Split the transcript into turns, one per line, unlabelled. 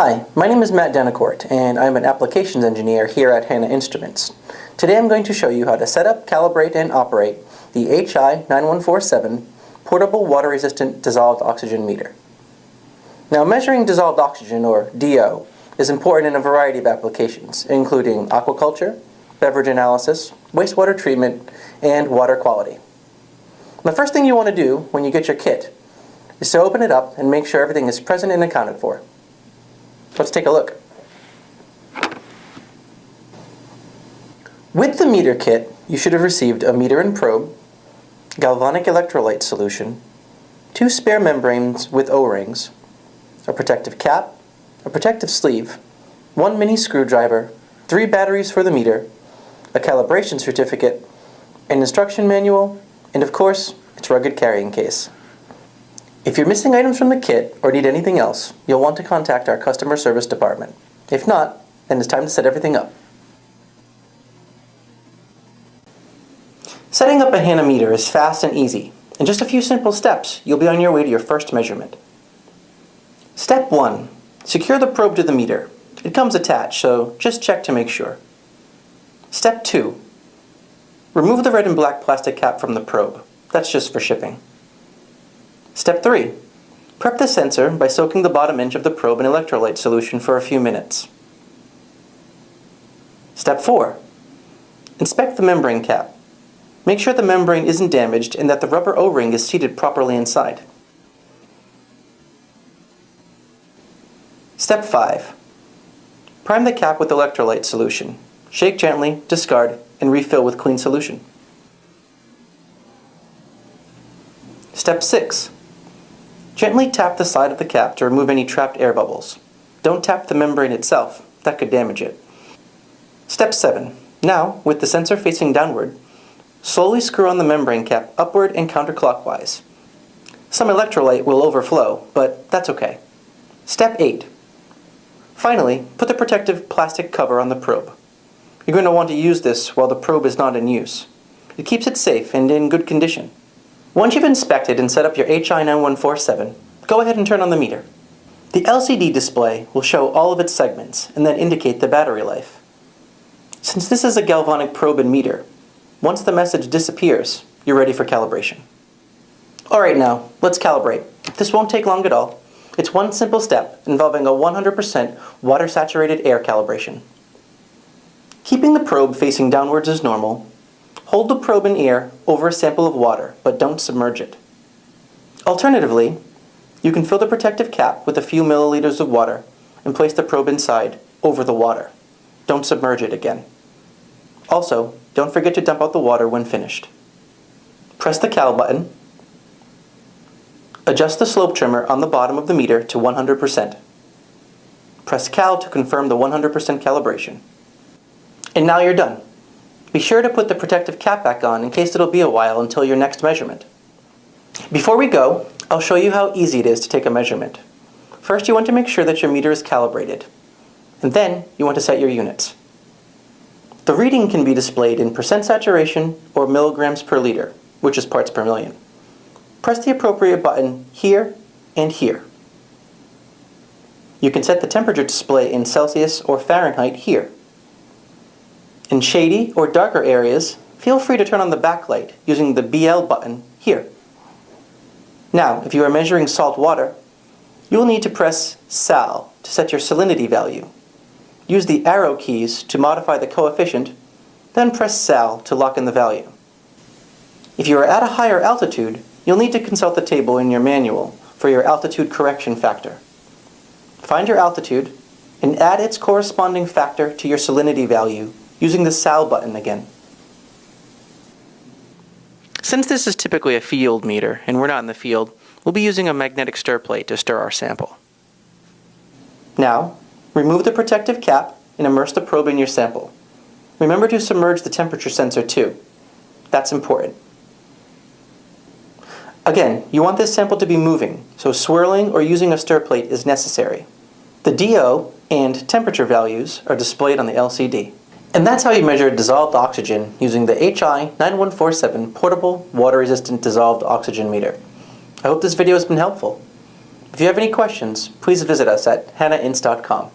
Hi, my name is Matt Denicourt, and I'm an applications engineer here at Hanna Instruments. Today I'm going to show you how to set up, calibrate, and operate the HI9147 portable water-resistant dissolved oxygen meter. Now, measuring dissolved oxygen, or DO, is important in a variety of applications, including aquaculture, beverage analysis, wastewater treatment, and water quality. The first thing you want to do when you get your kit is to open it up and make sure everything is present and accounted for. Let's take a look. With the meter kit, you should have received a meter and probe, galvanic electrolyte solution, 2 spare membranes with O-rings, a protective cap, a protective sleeve, 1 mini screwdriver, 3 batteries for the meter, a calibration certificate, an instruction manual, and of course, its rugged carrying case. If you're missing items from the kit or need anything else, you'll want to contact our customer service department. If not, then it's time to set everything up. Setting up a Hanna meter is fast and easy. In just a few simple steps, you'll be on your way to your first measurement. Step 1. Secure the probe to the meter. It comes attached, so just check to make sure. Step 2. Remove the red and black plastic cap from the probe. That's just for shipping. Step 3. Prep the sensor by soaking the bottom inch of the probe in electrolyte solution for a few minutes. Step 4. Inspect the membrane cap. Make sure the membrane isn't damaged and that the rubber O-ring is seated properly inside. Step 5. Prime the cap with electrolyte solution. Shake gently, discard, and refill with clean solution. Step 6. Gently tap the side of the cap to remove any trapped air bubbles. Don't tap the membrane itself, that could damage it. Step 7. Now, with the sensor facing downward, slowly screw on the membrane cap upward and counterclockwise. Some electrolyte will overflow, but that's okay. Step 8. Finally, put the protective plastic cover on the probe. You're going to want to use this while the probe is not in use. It keeps it safe and in good condition. Once you've inspected and set up your HI9147, go ahead and turn on the meter. The LCD display will show all of its segments and then indicate the battery life. Since this is a galvanic probe and meter, once the message disappears, you're ready for calibration. Alright, now, let's calibrate. This won't take long at all. It's one simple step involving a 100% water-saturated air calibration. Keeping the probe facing downwards as normal, hold the probe in air over a sample of water, but don't submerge it. Alternatively, you can fill the protective cap with a few milliliters of water and place the probe inside over the water. Don't submerge it again. Also, don't forget to dump out the water when finished. Press the cal button. Adjust the slope trimmer on the bottom of the meter to 100%. Press cal to confirm the 100% calibration. And now you're done. Be sure to put the protective cap back on in case it'll be a while until your next measurement. Before we go, I'll show you how easy it is to take a measurement. First, you want to make sure that your meter is calibrated. And then, you want to set your units. The reading can be displayed in percent saturation or milligrams per liter, which is parts per million. Press the appropriate button here and here. You can set the temperature display in Celsius or Fahrenheit here. In shady or darker areas, feel free to turn on the backlight using the BL button here. Now, if you are measuring salt water, you will need to press Sal to set your salinity value. Use the arrow keys to modify the coefficient, then press Sal to lock in the value. If you are at a higher altitude, you'll need to consult the table in your manual for your altitude correction factor. Find your altitude and add its corresponding factor to your salinity value using the Sal button again. Since this is typically a field meter and we're not in the field, we'll be using a magnetic stir plate to stir our sample. Now, remove the protective cap and immerse the probe in your sample. Remember to submerge the temperature sensor too. That's important. Again, you want this sample to be moving, so swirling or using a stir plate is necessary. The DO and temperature values are displayed on the LCD. And that's how you measure dissolved oxygen using the HI9147 portable water-resistant dissolved oxygen meter. I hope this video has been helpful. If you have any questions, please visit us at hannainst.com.